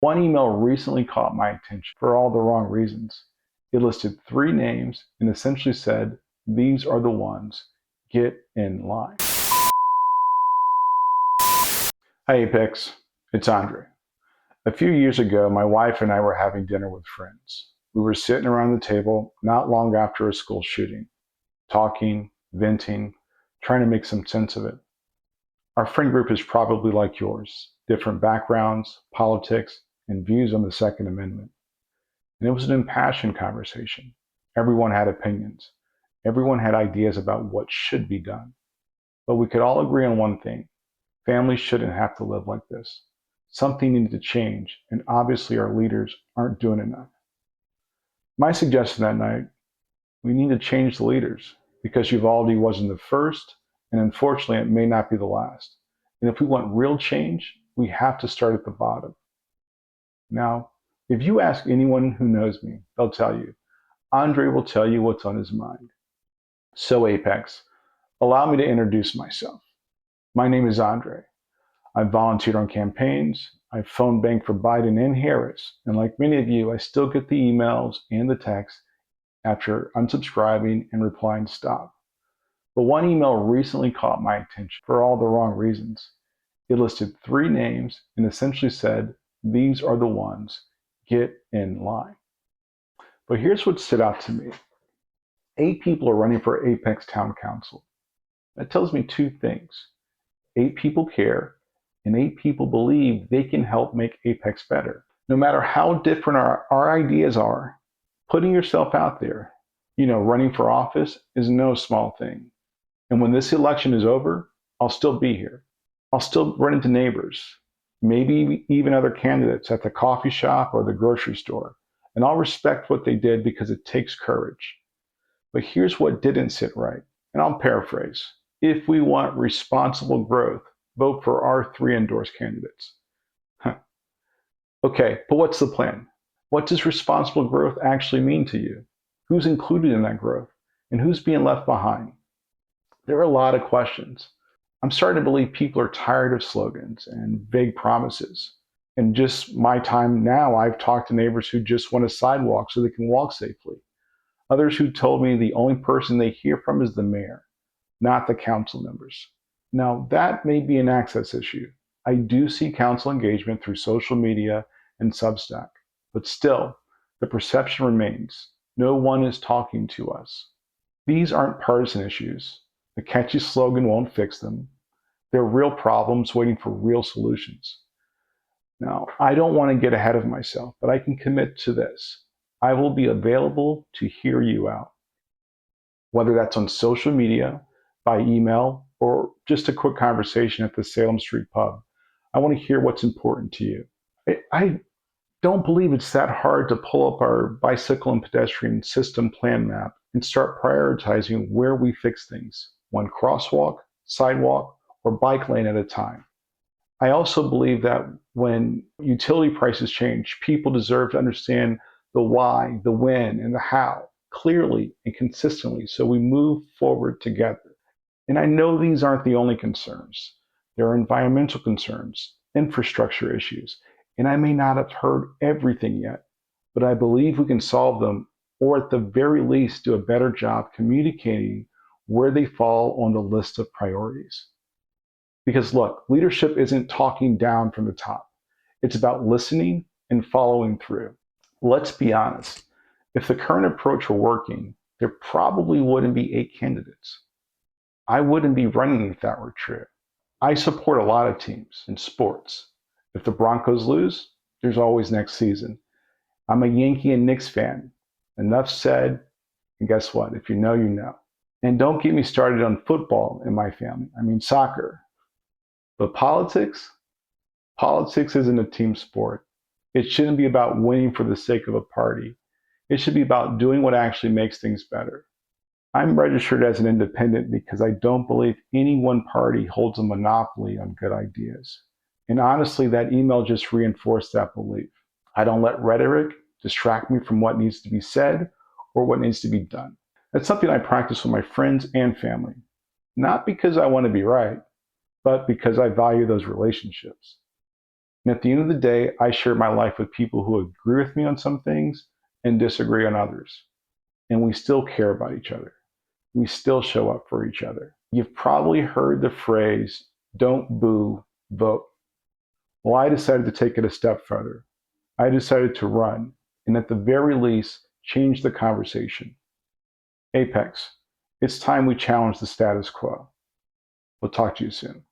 One email recently caught my attention for all the wrong reasons. It listed three names and essentially said, "These are the ones. Get in line." Hi Apex, it's Andre. A few years ago, my wife and I were having dinner with friends. We were sitting around the table not long after a school shooting, talking, venting, trying to make some sense of it. Our friend group is probably like yours, different backgrounds, politics, and views on the Second Amendment. And it was an impassioned conversation. Everyone had opinions. Everyone had ideas about what should be done. But we could all agree on one thing. Families shouldn't have to live like this. Something needed to change, and obviously our leaders aren't doing enough. My suggestion that night, we need to change the leaders because Uvalde wasn't the first, and unfortunately it may not be the last. And if we want real change, we have to start at the bottom. Now, if you ask anyone who knows me, they'll tell you, Andre will tell you what's on his mind. So Apex, allow me to introduce myself. My name is Andre. I've volunteered on campaigns. I've phone banked for Biden and Harris. And like many of you, I still get the emails and the texts after unsubscribing and replying stop. But one email recently caught my attention for all the wrong reasons. It listed three names and essentially said, "These are the ones. Get in line." But here's what stood out to me. 8 people are running for Apex Town Council. That tells me two things. 8 people care, and 8 people believe they can help make Apex better. No matter how different our ideas are, putting yourself out there, running for office is no small thing. And when this election is over, I'll still be here. I'll still run into neighbors, maybe even other candidates at the coffee shop or the grocery store. And I'll respect what they did because it takes courage. But here's what didn't sit right, and I'll paraphrase. If we want responsible growth, vote for our 3 endorsed candidates. Okay, but what's the plan? What does responsible growth actually mean to you? Who's included in that growth? And who's being left behind? There are a lot of questions. I'm starting to believe people are tired of slogans and vague promises. In just my time now, I've talked to neighbors who just want a sidewalk so they can walk safely. Others who told me the only person they hear from is the mayor, not the council members. Now, that may be an access issue. I do see council engagement through social media and Substack, but still, the perception remains. No one is talking to us. These aren't partisan issues. The catchy slogan won't fix them. They're real problems waiting for real solutions. Now, I don't want to get ahead of myself, but I can commit to this. I will be available to hear you out, whether that's on social media, by email, or just a quick conversation at the Salem Street Pub. I want to hear what's important to you. I don't believe it's that hard to pull up our bicycle and pedestrian system plan map and start prioritizing where we fix things, one crosswalk, sidewalk, or bike lane at a time. I also believe that when utility prices change, people deserve to understand the why, the when, and the how clearly and consistently so we move forward together. And I know these aren't the only concerns. There are environmental concerns, infrastructure issues, and I may not have heard everything yet, but I believe we can solve them, or at the very least do a better job communicating where they fall on the list of priorities. Because look, leadership isn't talking down from the top. It's about listening and following through. Let's be honest. If the current approach were working, there probably wouldn't be 8 candidates. I wouldn't be running if that were true. I support a lot of teams in sports. If the Broncos lose, there's always next season. I'm a Yankee and Knicks fan. Enough said, and guess what? If you know, you know. And don't get me started on football in my family. I mean soccer. But politics isn't a team sport. It shouldn't be about winning for the sake of a party. It should be about doing what actually makes things better. I'm registered as an independent because I don't believe any one party holds a monopoly on good ideas. And honestly, that email just reinforced that belief. I don't let rhetoric distract me from what needs to be said or what needs to be done. That's something I practice with my friends and family. Not because I want to be right, but because I value those relationships. And at the end of the day, I share my life with people who agree with me on some things and disagree on others. And we still care about each other. We still show up for each other. You've probably heard the phrase, don't boo, vote. Well, I decided to take it a step further. I decided to run, and at the very least, change the conversation. Apex, it's time we challenge the status quo. We'll talk to you soon.